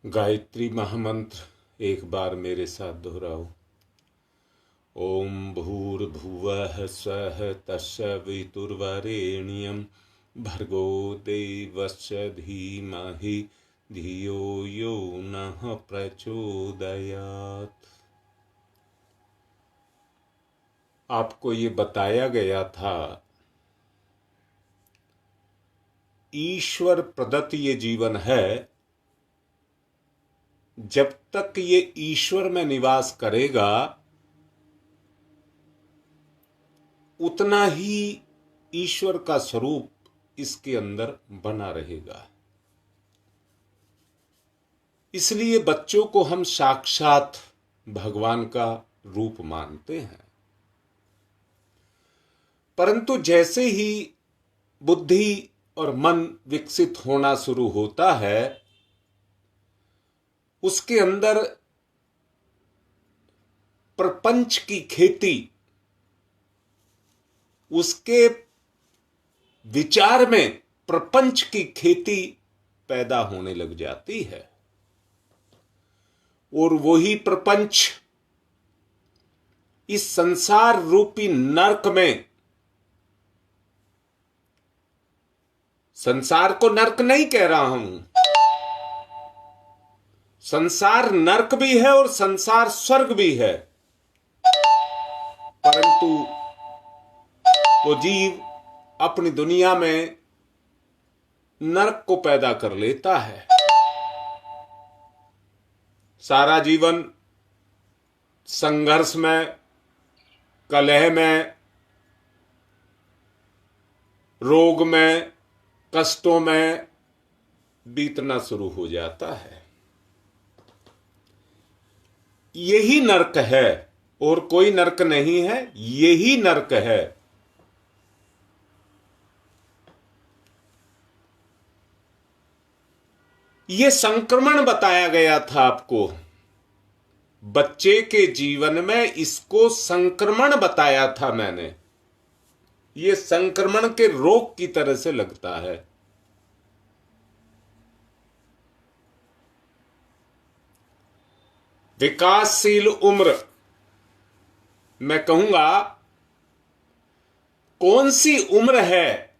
गायत्री महामंत्र एक बार मेरे साथ दोहराओ। ओम भूर्भुवः स्वः तत्सवितुर्वरेण्यं भर्गो देवस्य धीमहि धियो यो नः प्रचोदयात्। आपको ये बताया गया था, ईश्वर प्रदत्त ये जीवन है। जब तक ये ईश्वर में निवास करेगा उतना ही ईश्वर का स्वरूप इसके अंदर बना रहेगा। इसलिए बच्चों को हम साक्षात भगवान का रूप मानते हैं। परंतु जैसे ही बुद्धि और मन विकसित होना शुरू होता है, उसके अंदर प्रपंच की खेती, उसके विचार में प्रपंच की खेती पैदा होने लग जाती है। और वही प्रपंच इस संसार रूपी नरक में, संसार को नरक नहीं कह रहा हूं, संसार नरक भी है और संसार स्वर्ग भी है, परंतु वो जीव अपनी दुनिया में नरक को पैदा कर लेता है। सारा जीवन संघर्ष में, कलह में, रोग में, कष्टों में बीतना शुरू हो जाता है। यही नरक है और कोई नरक नहीं है, यही नरक है। यह संक्रमण बताया गया था आपको, बच्चे के जीवन में इसको संक्रमण बताया था मैंने। यह संक्रमण के रोग की तरह से लगता है। विकासशील उम्र, मैं कहूंगा कौन सी उम्र है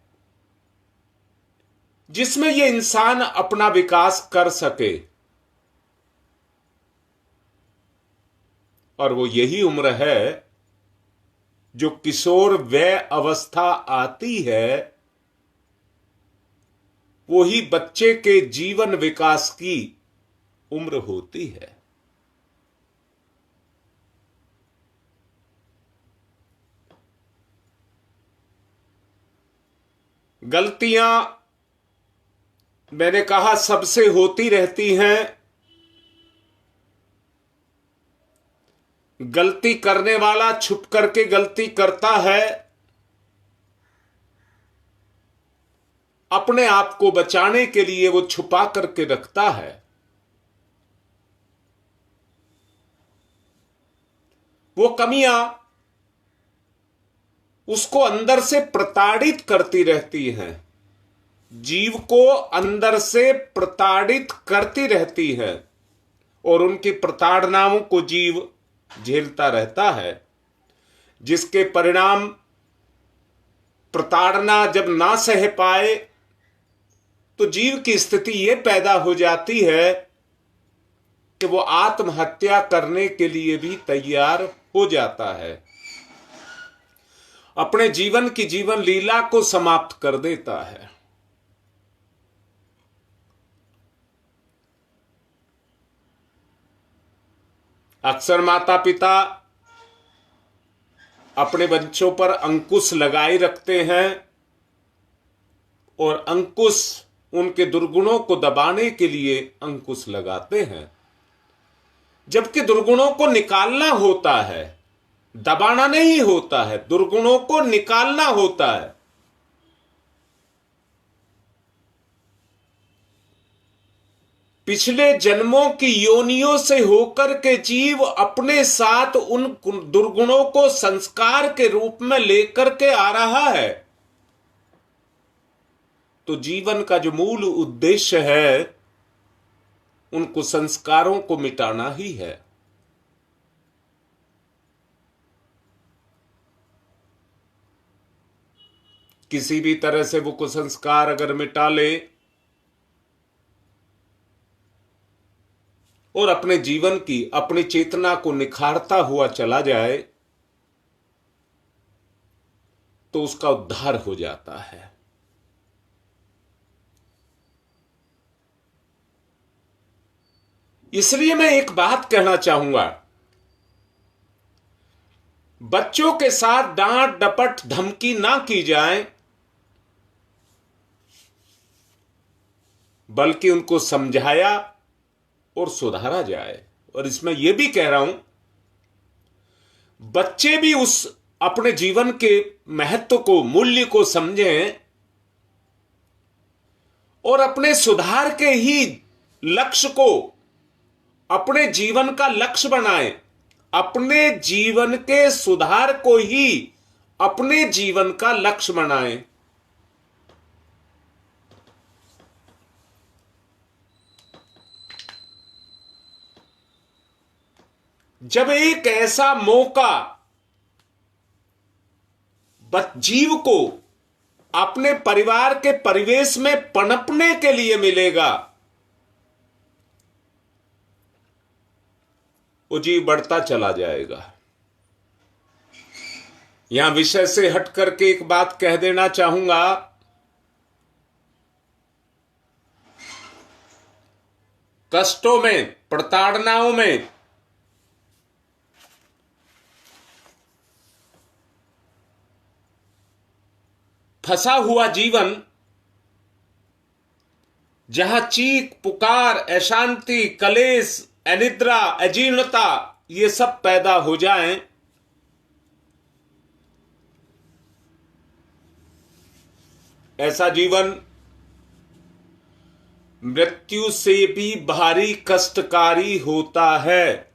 जिसमें यह इंसान अपना विकास कर सके, और वो यही उम्र है जो किशोर वय अवस्था आती है। वो ही बच्चे के जीवन विकास की उम्र होती है। गलतियां मैंने कहा सबसे होती रहती हैं। गलती करने वाला छुप करके गलती करता है, अपने आप को बचाने के लिए वो छुपा करके रखता है। वो कमियां उसको अंदर से प्रताड़ित करती रहती हैं, जीव को अंदर से प्रताड़ित करती रहती हैं, और उनकी प्रताड़नाओं को जीव झेलता रहता है, जिसके परिणाम प्रताड़ना जब ना सह पाए तो जीव की स्थिति यह पैदा हो जाती है कि वो आत्महत्या करने के लिए भी तैयार हो जाता है, अपने जीवन की जीवन लीला को समाप्त कर देता है। अक्सर माता पिता अपने बच्चों पर अंकुश लगाए रखते हैं, और अंकुश उनके दुर्गुणों को दबाने के लिए अंकुश लगाते हैं, जबकि दुर्गुणों को निकालना होता है, दबाना नहीं होता है, दुर्गुणों को निकालना होता है। पिछले जन्मों की योनियों से होकर के जीव अपने साथ उन दुर्गुणों को संस्कार के रूप में लेकर के आ रहा है। तो जीवन का जो मूल उद्देश्य है उन कुसंस्कारों को मिटाना ही है। किसी भी तरह से वो कुसंस्कार अगर मिटा ले और अपने जीवन की, अपनी चेतना को निखारता हुआ चला जाए तो उसका उद्धार हो जाता है। इसलिए मैं एक बात कहना चाहूंगा, बच्चों के साथ डांट डपट धमकी ना की जाए, बल्कि उनको समझाया और सुधारा जाए। और इसमें यह भी कह रहा हूं, बच्चे भी उस अपने जीवन के महत्व को, मूल्य को समझें और अपने सुधार के ही लक्ष्य को अपने जीवन का लक्ष्य बनाएं, अपने जीवन के सुधार को ही अपने जीवन का लक्ष्य बनाएं। जब एक ऐसा मौका जीव को अपने परिवार के परिवेश में पनपने के लिए मिलेगा, वो जीव बढ़ता चला जाएगा। यहां विषय से हट करके एक बात कह देना चाहूंगा, कष्टों में, प्रताड़नाओं में फंसा हुआ जीवन, जहां चीख पुकार, अशांति, कलेश, अनिद्रा, अजीर्णता ये सब पैदा हो जाएं, ऐसा जीवन मृत्यु से भी भारी कष्टकारी होता है।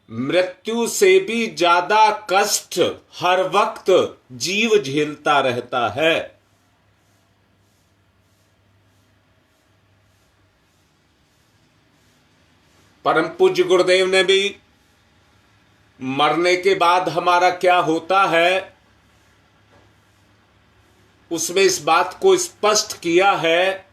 मृत्यु से भी ज्यादा कष्ट हर वक्त जीव झेलता रहता है। परम पूज्य गुरुदेव ने भी मरने के बाद हमारा क्या होता है, उसमें इस बात को स्पष्ट किया है,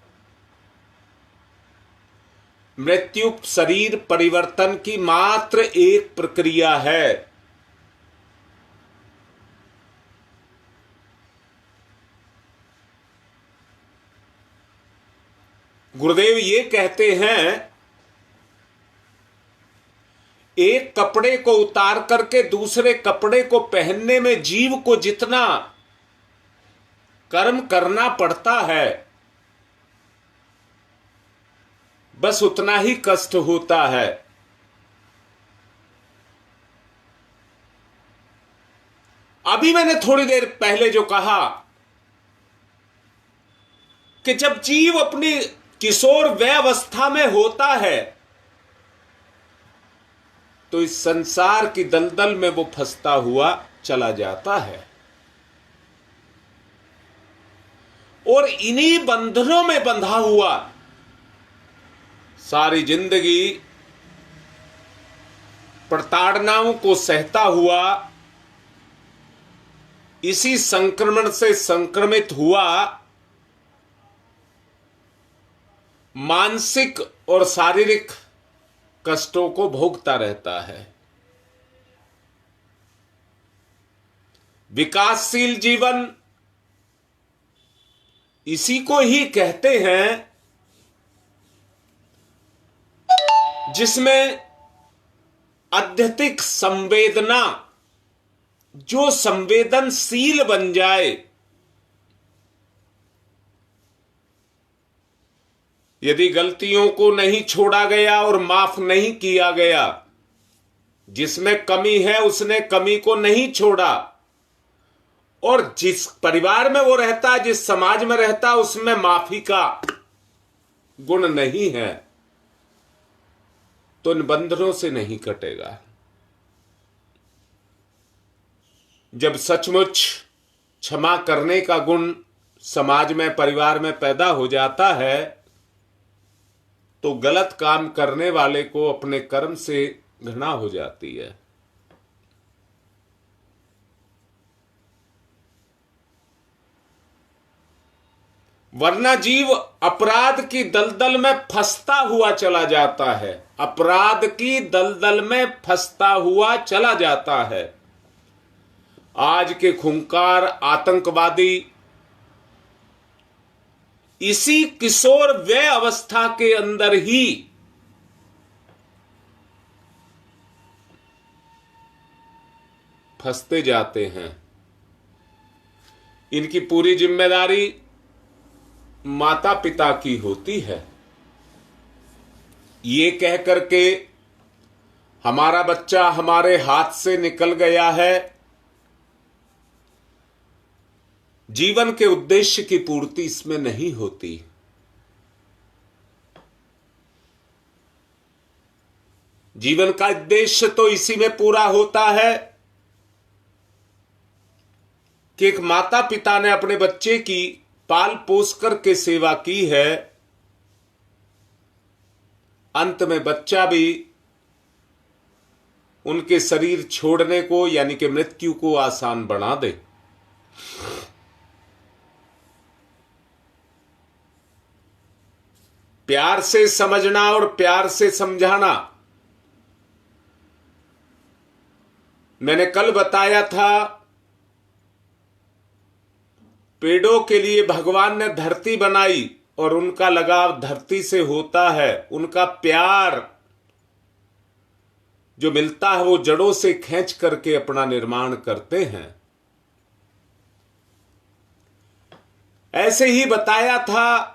मृत्यु शरीर परिवर्तन की मात्र एक प्रक्रिया है। गुरुदेव ये कहते हैं, एक कपड़े को उतार करके दूसरे कपड़े को पहनने में जीव को जितना कर्म करना पड़ता है, बस उतना ही कष्ट होता है। अभी मैंने थोड़ी देर पहले जो कहा कि जब जीव अपनी किशोर वयावस्था में होता है तो इस संसार की दलदल में वो फंसता हुआ चला जाता है और इन्हीं बंधनों में बंधा हुआ सारी जिंदगी प्रताड़नाओं को सहता हुआ, इसी संक्रमण से संक्रमित हुआ, मानसिक और शारीरिक कष्टों को भोगता रहता है। विकासशील जीवन इसी को ही कहते हैं जिसमें अत्यधिक संवेदना, जो संवेदनशील बन जाए, यदि गलतियों को नहीं छोड़ा गया और माफ नहीं किया गया, जिसमें कमी है उसने कमी को नहीं छोड़ा, और जिस परिवार में वो रहता है, जिस समाज में रहता है, उसमें माफी का गुण नहीं है, तो इन बंधनों से नहीं कटेगा। जब सचमुच क्षमा करने का गुण समाज में, परिवार में पैदा हो जाता है, तो गलत काम करने वाले को अपने कर्म से घृणा हो जाती है। वरना जीव अपराध की दलदल में फंसता हुआ चला जाता है, अपराध की दलदल में फंसता हुआ चला जाता है। आज के खूंखार आतंकवादी इसी किशोर वय अवस्था के अंदर ही फंसते जाते हैं। इनकी पूरी जिम्मेदारी माता पिता की होती है। ये कह करके हमारा बच्चा हमारे हाथ से निकल गया है, जीवन के उद्देश्य की पूर्ति इसमें नहीं होती। जीवन का उद्देश्य तो इसी में पूरा होता है कि एक माता पिता ने अपने बच्चे की पाल पोस करके सेवा की है, अंत में बच्चा भी उनके शरीर छोड़ने को यानी कि मृत्यु को आसान बना दे। प्यार से समझना और प्यार से समझाना। मैंने कल बताया था, पेड़ों के लिए भगवान ने धरती बनाई और उनका लगाव धरती से होता है। उनका प्यार जो मिलता है वो जड़ों से खींच करके अपना निर्माण करते हैं। ऐसे ही बताया था,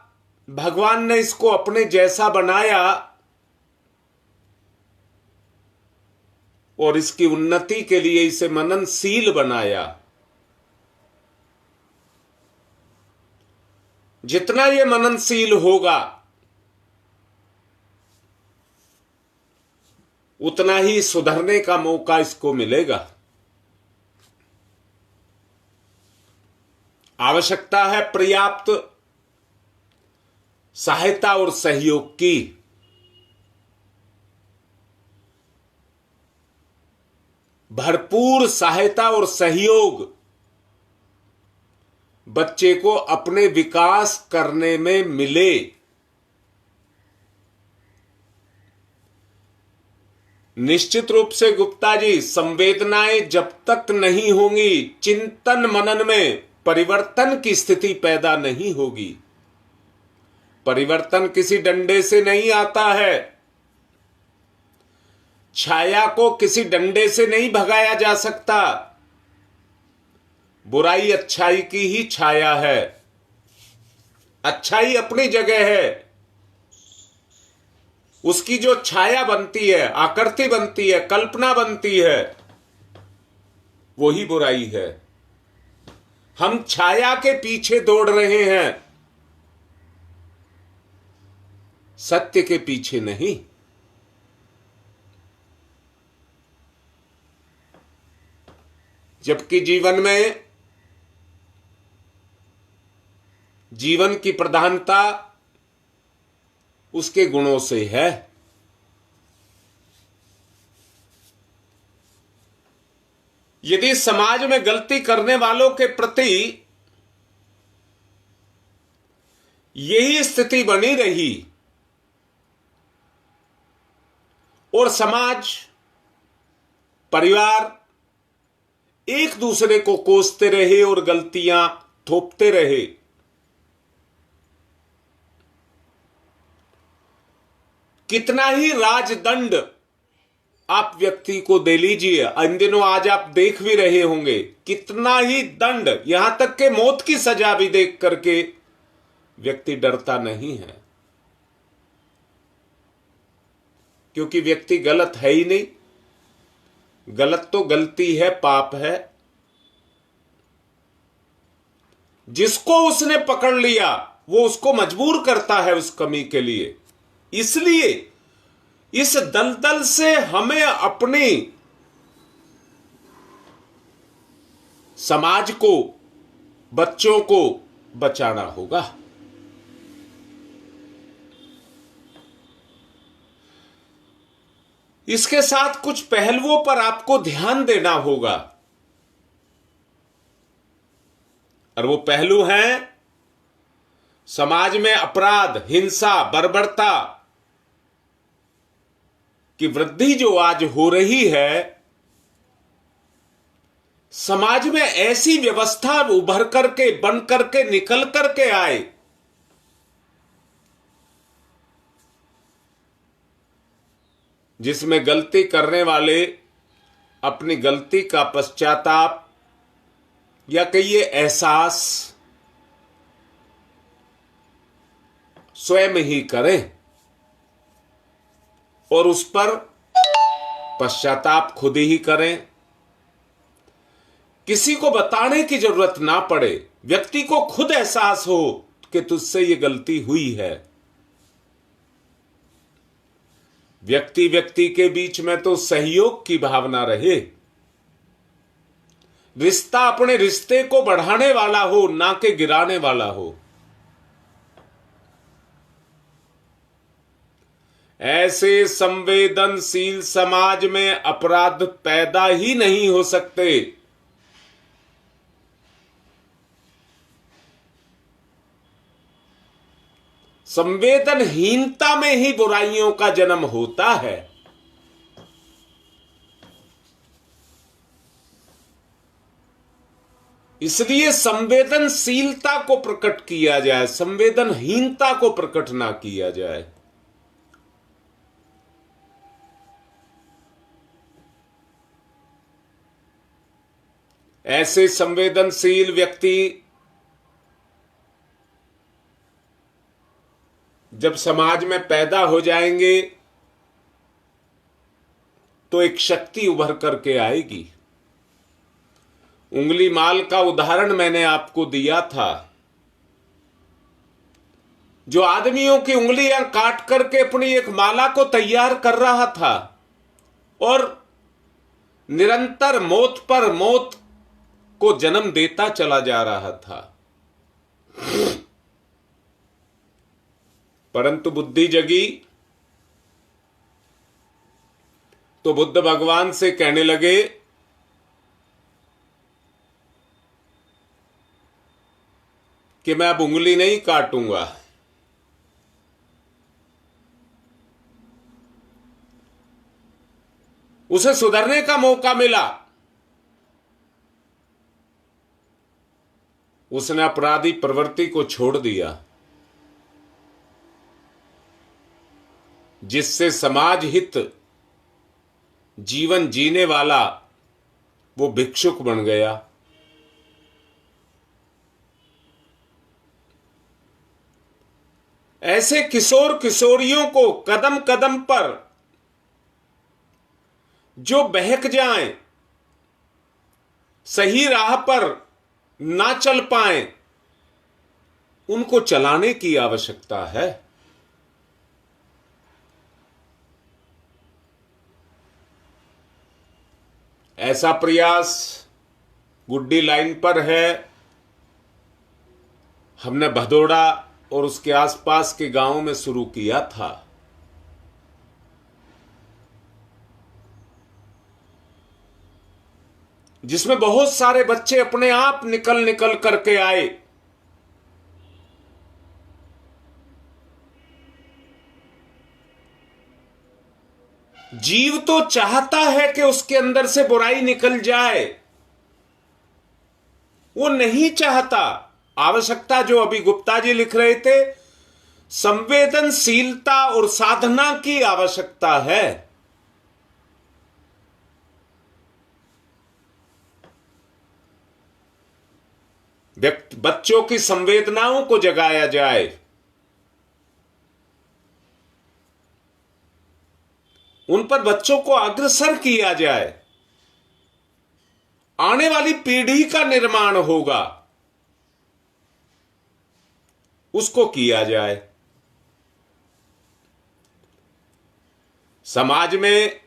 भगवान ने इसको अपने जैसा बनाया और इसकी उन्नति के लिए इसे मननशील बनाया। जितना ये मननशील होगा उतना ही सुधरने का मौका इसको मिलेगा। आवश्यकता है पर्याप्त सहायता और सहयोग की। भरपूर सहायता और सहयोग बच्चे को अपने विकास करने में मिले। निश्चित रूप से गुप्ता जी, संवेदनाएं जब तक नहीं होंगी, चिंतन मनन में परिवर्तन की स्थिति पैदा नहीं होगी। परिवर्तन किसी डंडे से नहीं आता है। छाया को किसी डंडे से नहीं भगाया जा सकता। बुराई अच्छाई की ही छाया है। अच्छाई अपनी जगह है, उसकी जो छाया बनती है, आकृति बनती है, कल्पना बनती है, वही बुराई है। हम छाया के पीछे दौड़ रहे हैं, सत्य के पीछे नहीं। जबकि जीवन में जीवन की प्रधानता उसके गुणों से है। यदि समाज में गलती करने वालों के प्रति यही स्थिति बनी रही और समाज, परिवार एक दूसरे को कोसते रहे और गलतियां थोपते रहे, कितना ही राजदंड आप व्यक्ति को दे लीजिए, इन दिनों आज आप देख भी रहे होंगे, कितना ही दंड, यहां तक के मौत की सजा भी देख करके व्यक्ति डरता नहीं है, क्योंकि व्यक्ति गलत है ही नहीं। गलत तो गलती है, पाप है। जिसको उसने पकड़ लिया वो उसको मजबूर करता है उस कमी के लिए। इसलिए इस दलदल से हमें अपने समाज को, बच्चों को बचाना होगा। इसके साथ कुछ पहलुओं पर आपको ध्यान देना होगा, और वो पहलू हैं समाज में अपराध, हिंसा, बर्बरता की वृद्धि जो आज हो रही है। समाज में ऐसी व्यवस्था उभर करके, बन करके, निकल करके आए जिसमें गलती करने वाले अपनी गलती का पश्चाताप या कहिए एहसास स्वयं ही करें और उस पर पश्चाताप खुद ही करें। किसी को बताने की जरूरत ना पड़े, व्यक्ति को खुद एहसास हो कि तुझसे ये गलती हुई है। व्यक्ति व्यक्ति के बीच में तो सहयोग की भावना रहे, रिश्ता अपने रिश्ते को बढ़ाने वाला हो, ना कि गिराने वाला हो। ऐसे संवेदनशील समाज में अपराध पैदा ही नहीं हो सकते। संवेदनहीनता में ही बुराइयों का जन्म होता है। इसलिए संवेदनशीलता को प्रकट किया जाए, संवेदनहीनता को प्रकट ना किया जाए। ऐसे संवेदनशील व्यक्ति जब समाज में पैदा हो जाएंगे तो एक शक्ति उभर करके आएगी। उंगली माल का उदाहरण मैंने आपको दिया था। जो आदमियों की उंगलियां काट करके अपनी एक माला को तैयार कर रहा था और निरंतर मौत पर मौत को जन्म देता चला जा रहा था, परंतु बुद्धि जगी तो बुद्ध भगवान से कहने लगे कि मैं अब उंगली नहीं काटूंगा। उसे सुधरने का मौका मिला, उसने अपराधी प्रवृत्ति को छोड़ दिया, जिससे समाज हित जीवन जीने वाला वो भिक्षुक बन गया। ऐसे किशोर किशोरियों को कदम कदम पर जो बहक जाएं, सही राह पर ना चल पाएं, उनको चलाने की आवश्यकता है। ऐसा प्रयास गुड्डी लाइन पर है। हमने भदोड़ा और उसके आसपास के गांवों में शुरू किया था। जिसमें बहुत सारे बच्चे अपने आप निकल निकल करके आए। जीव तो चाहता है कि उसके अंदर से बुराई निकल जाए, वो नहीं चाहता। आवश्यकता जो अभी गुप्ता जी लिख रहे थे, संवेदनशीलता और साधना की आवश्यकता है। बच्चों की संवेदनाओं को जगाया जाए, उन पर बच्चों को अग्रसर किया जाए। आने वाली पीढ़ी का निर्माण होगा, उसको किया जाए। समाज में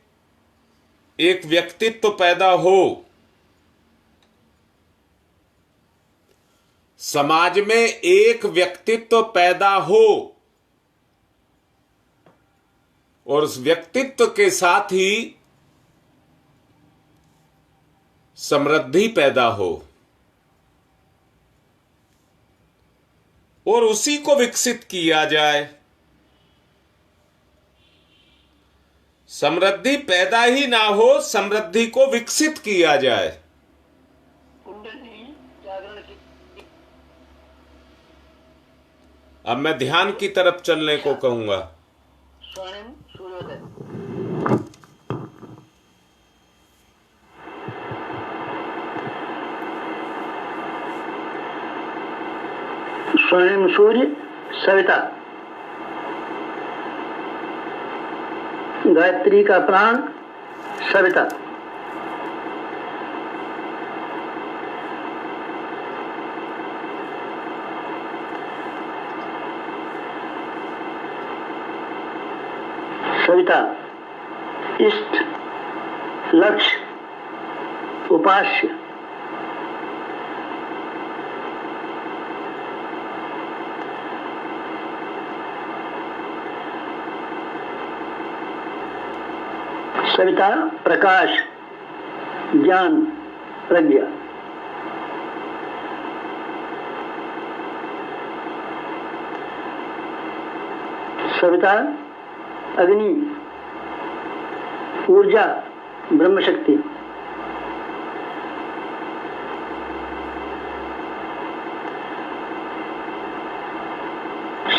एक व्यक्तित्व पैदा हो, समाज में एक व्यक्तित्व पैदा हो, और उस व्यक्तित्व के साथ ही समृद्धि पैदा हो और उसी को विकसित किया जाए। समृद्धि पैदा ही ना हो, समृद्धि को विकसित किया जाए। कुंडली जागरण की अब मैं ध्यान की तरफ चलने को कहूंगा। स्वर्णिम सूर्योदय। स्वर्णिम सूर्य सविता, गायत्री का प्राण सविता। सविता इष्ट, लक्ष्य, उपास्य। सविता प्रकाश, ज्ञान, प्रज्ञा। सविता अग्नि, ऊर्जा, ब्रह्म शक्ति।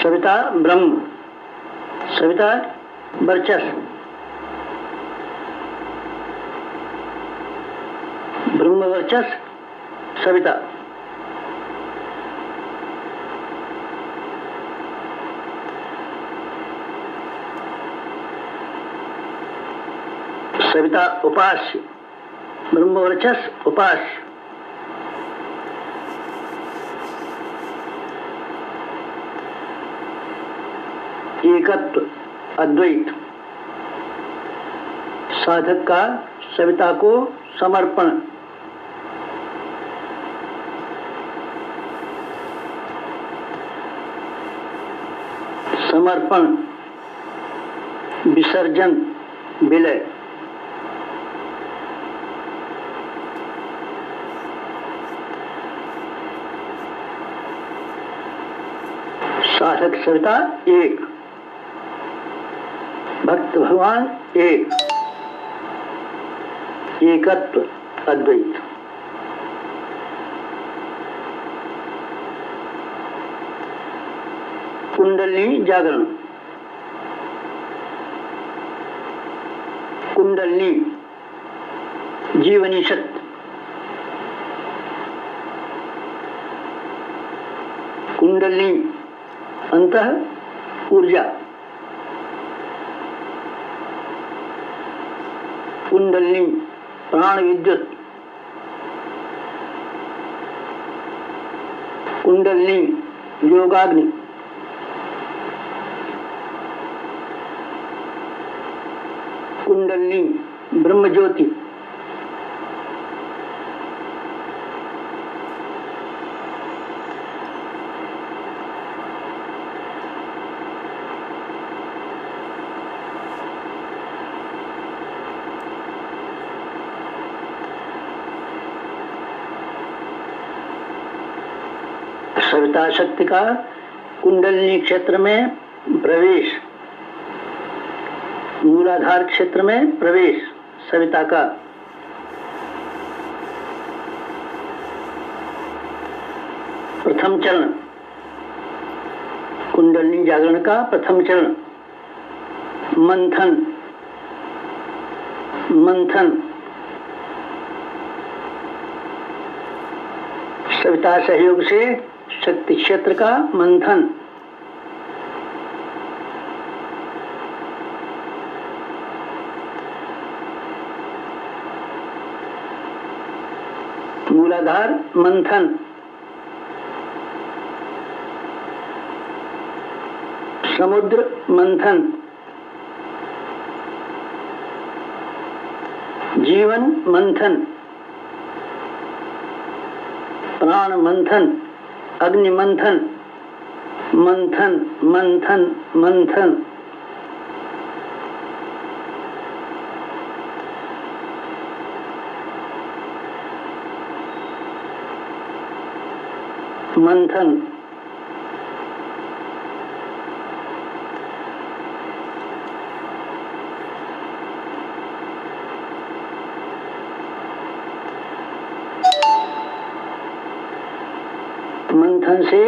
सविता ब्रह्म, सविता वर्चस्व, ब्रह्म वर्चस्व सविता। सविता उपास्य, ब्रह्म वर्चस्व उपास्य। एकत्व, अद्वैत। साधक का सविता को समर्पण। समर्पण, विसर्जन, विलय। साधक सविता एक, भक्त भगवान एक, एकत्व, अद्वैत। कुंडलिनी जागरण। कुंडलिनी जीवनी शक्ति। कुंडलिनी अंतः ऊर्जा। कुंडलिनी प्राण विद्युत। कुंडलिनी योगाग्नि। कुंडलिनी ब्रह्म ज्योति। सविता शक्ति का कुंडलिनी क्षेत्र में प्रवेश, मूलाधार क्षेत्र में प्रवेश सविता का। प्रथम चरण कुंडलिनी जागरण का प्रथम चरण मंथन। मंथन सविता सहयोग से शक्ति क्षेत्र का मंथन। मूलाधार मंथन। समुद्र मंथन। जीवन मंथन। प्राण मंथन। अग्नि मंथन। मंथन मंथन मंथन। मंथन, मंथन से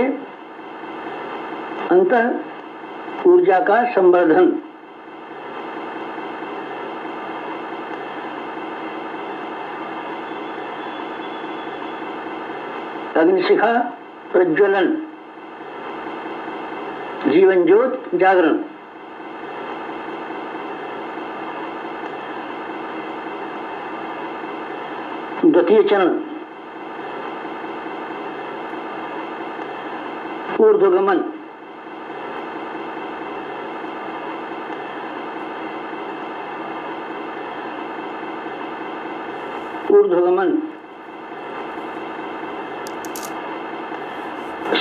अंतः ऊर्जा का संवर्धन, अग्निशिखा प्रज्वलन, जीवन ज्योत जागरण, द्वितीय चरण ऊर्ध्वगमन, ऊर्ध्वगमन,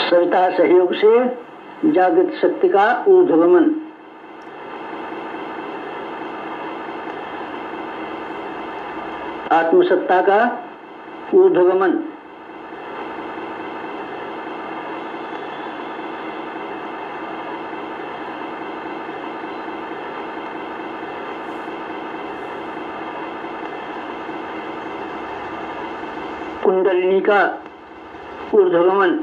सविता सहयोग से जागृत शक्ति का ऊर्ध्वगमन, आत्मसत्ता का ऊर्ध्वगमन, कुंडलिनी का ऊर्ध्वगमन,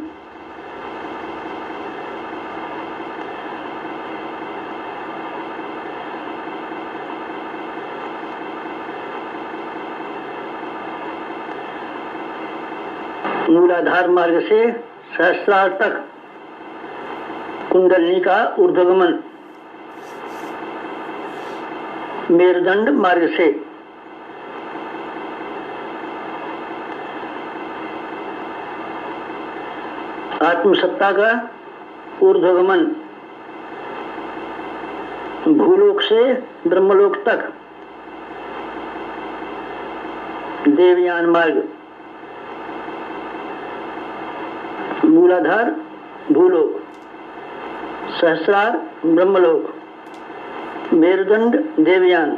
मूलाधार मार्ग से सहस्रार तक कुंडलिनी का ऊर्ध्वगमन, मेरुदंड मार्ग से आत्मसत्ता का ऊर्ध्वगमन, भूलोक से ब्रह्मलोक तक देवयान मार्ग, मूलाधार भूलोक, सहस्रार ब्रह्मलोक, मेरुदंड देवयान,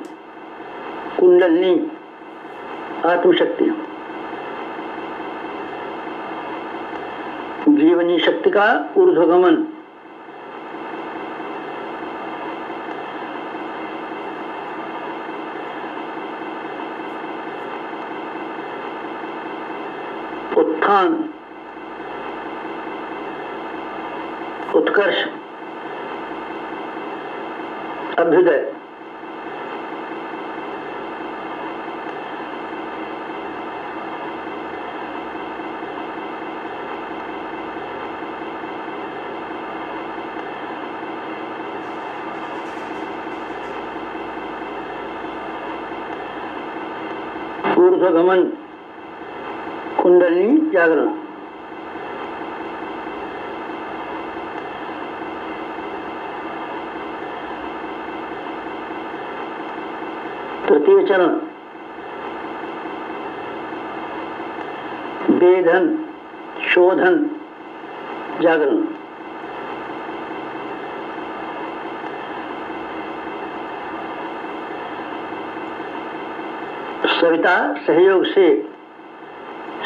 कुंडलिनी आत्मशक्ति, जीवनी शक्ति का ऊर्ध्वगमन, उत्थान, उत्कर्ष, अभ्युदय, ऊर्ध्वगमन, कुंडलिनी जागरण, तृतीय चरण वेधन, शोधन, जागरण, सविता सहयोग से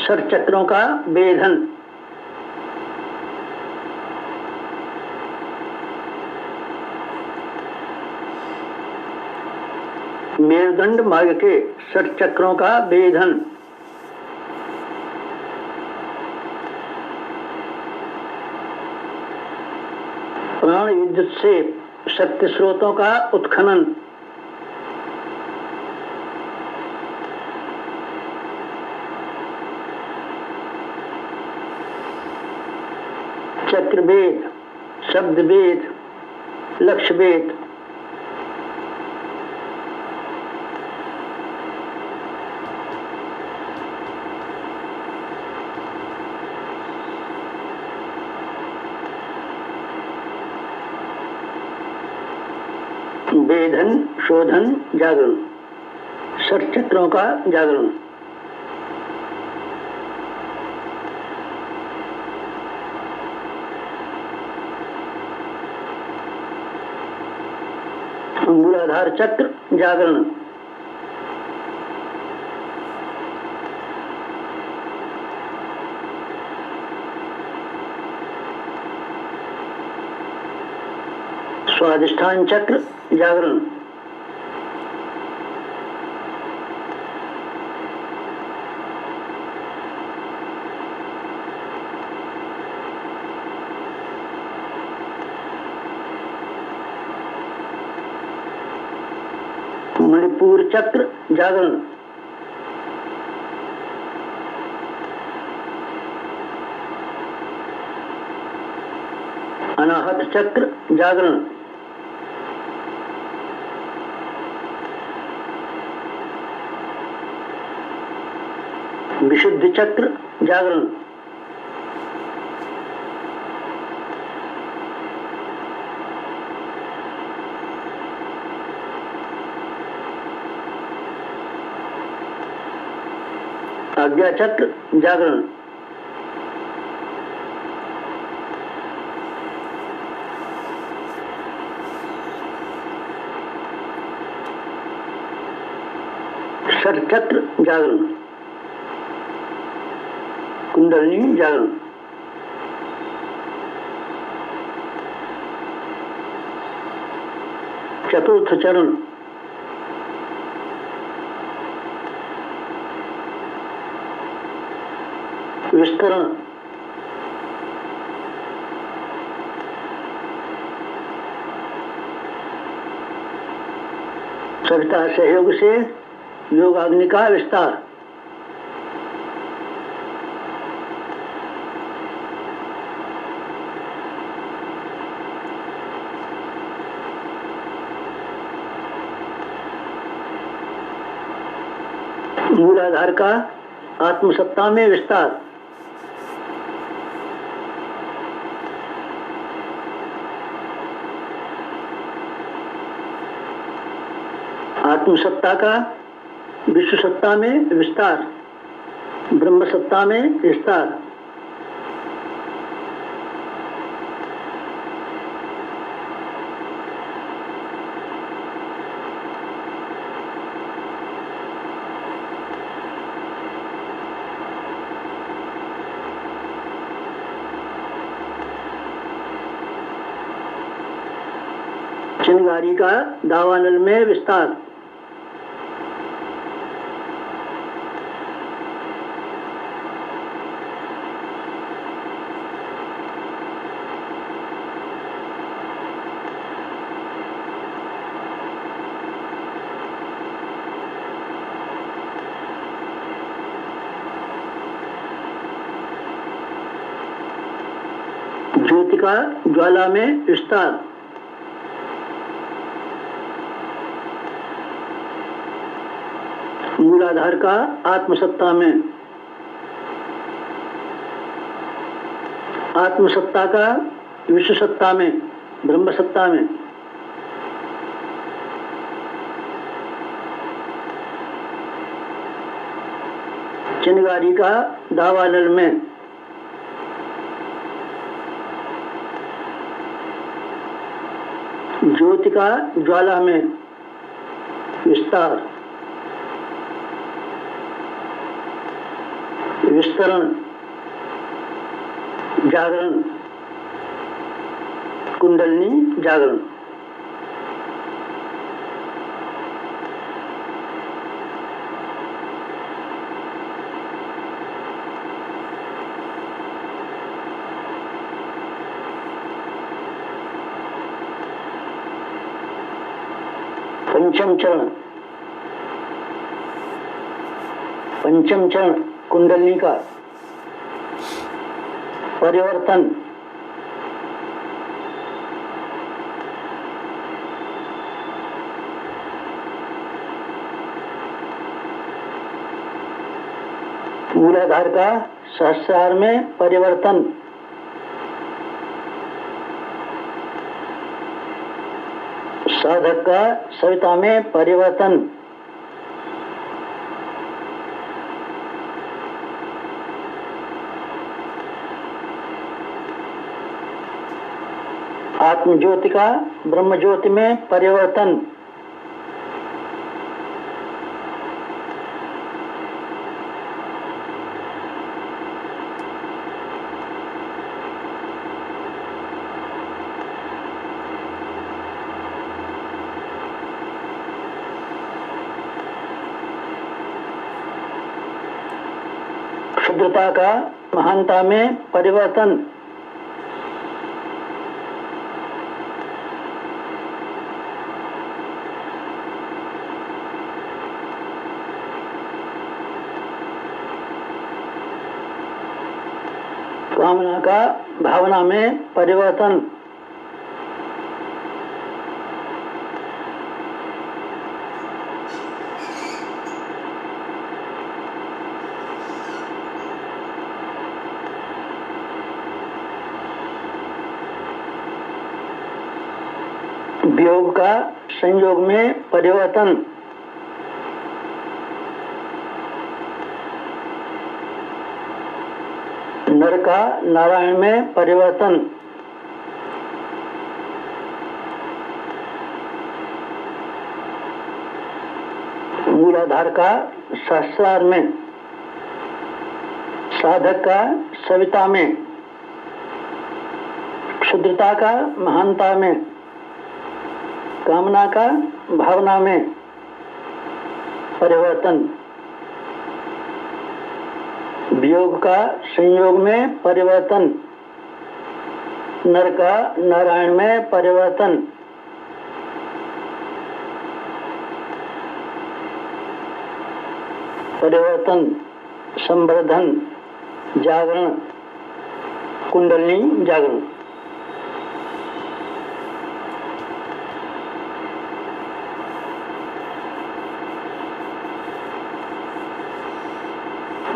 षट चक्रों का वेधन, मेरुदंड मार्ग के षट चक्रों का वेधन, प्राण विद्युत से शक्ति स्रोतों का उत्खनन, चक्रवेद, शब्दवेद, लक्ष्यवेद, वेधन, शोधन, जागरण, षट चक्रों का जागरण, मूलाधार चक्र जागरण, स्वाधिष्ठान चक्र जागरण, मणिपुर चक्र जागरण, अनाहत चक्र जागरण, विशुद्ध चक्र जागरण, आज्ञा चक्र जागरण, सर चक्र जागरण, कुंडलिनी जागरण, चतुर्थ चरण, विस्तरण, सविता सहयोग से योगाग्नि का विस्तार, मूलाधार का आत्मसत्ता में विस्तार, आत्मसत्ता का विश्व सत्ता में विस्तार, ब्रह्म सत्ता में विस्तार, चिंगारी का दावानल में विस्तार, ज्योति का ज्वाला में विस्तार, मूलाधार का आत्मसत्ता में, आत्मसत्ता का विश्व सत्ता में, ब्रह्म सत्ता में, चिंगारी का दावानल में, ज्योति का ज्वाला में विस्तार, विस्तरण, जागरण, कुंडलिनी जागरण, पंचम चरण, पंचम चरण कुंडलिनी का परिवर्तन, मूलाधार का सहस्रार में परिवर्तन, साधक का सविता में परिवर्तन, आत्म ज्योति का ब्रह्म ज्योति में परिवर्तन, क्षुद्रता का महानता में परिवर्तन, कामना का भावना में परिवर्तन, वियोग का संयोग में परिवर्तन, नर का नारायण में परिवर्तन, मूलाधार का सहस्रार में, साधक का सविता में, क्षुद्रता का महानता में, कामना का भावना में परिवर्तन, वियोग का संयोग में परिवर्तन, नर का नारायण में परिवर्तन, परिवर्तन, संवर्धन, जागरण, कुंडलिनी जागरण।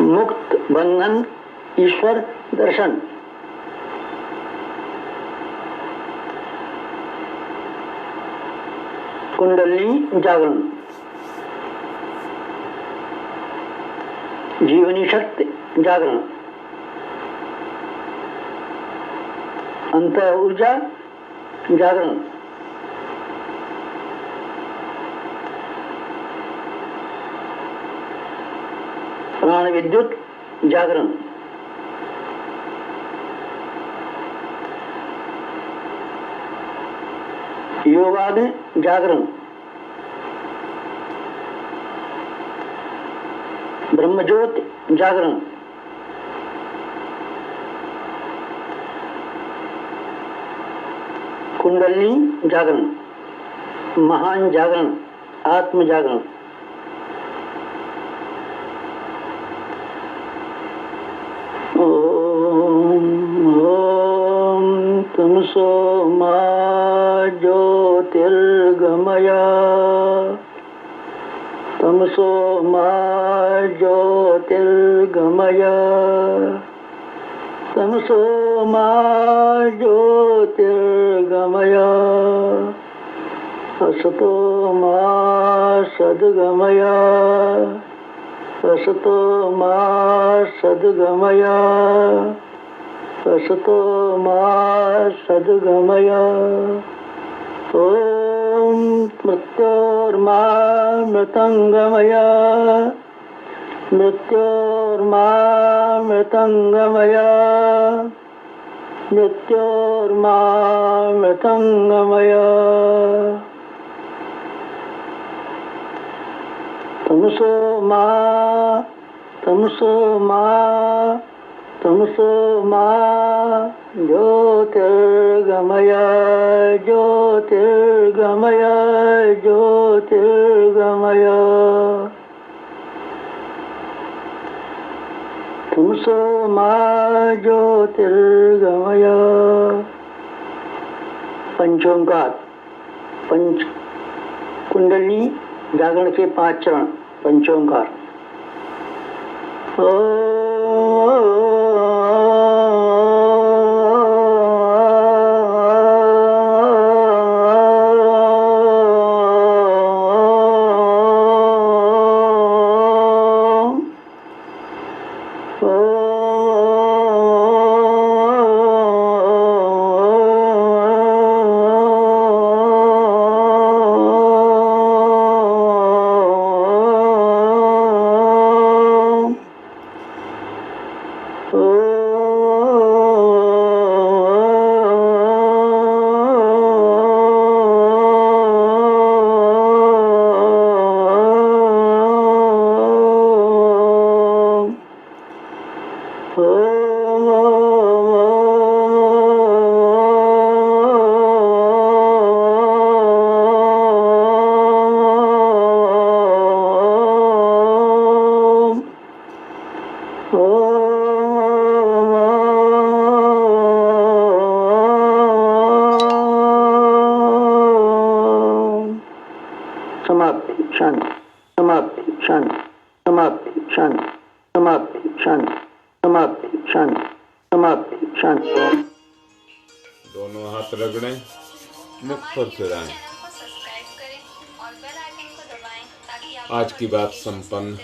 मुक्त बंधन ईश्वर दर्शन, कुंडलिनी जागरण, जीवनी शक्ति जागरण, अंतर ऊर्जा जागरण, प्राण विद्युत जागरण, योगाग्नि जागरण, ब्रह्मज्योति जागरण, कुंडलिनी जागरण, महान जागरण, आत्म जागरण। तमसो मा ज्योतिर्गमय, तमसो मा ज्योतिर्गमय, तमसो मा ज्योतिर्गमय, असतो मा सद्गमय, असतो मा सद्गमय, असतो मा सद्गमय। ओम मृत्योर्मा मृतंगमय, मृत्योर्मा मृतंगमय, मृत्योर्मा मृतंगमय। तमसो मा, तमसो मा, तमसो मा ज्योतिर्गमय, ज्योतिर्गमय, ज्योतिर्गमय। तमसो मा ज्योतिर्गमय। पंचोंकार, पंच कुंडलिनी जागरण के 5 चरण। पंचोंकार। समाप्ति शांति समाप्ति शांति समाप्ति शांति समाप्ति शांति समाप्ति शांति समाप्ति शांति। दोनों हाथ रगड़ें, मुख पर फिराएं। आज की बात संपन्न।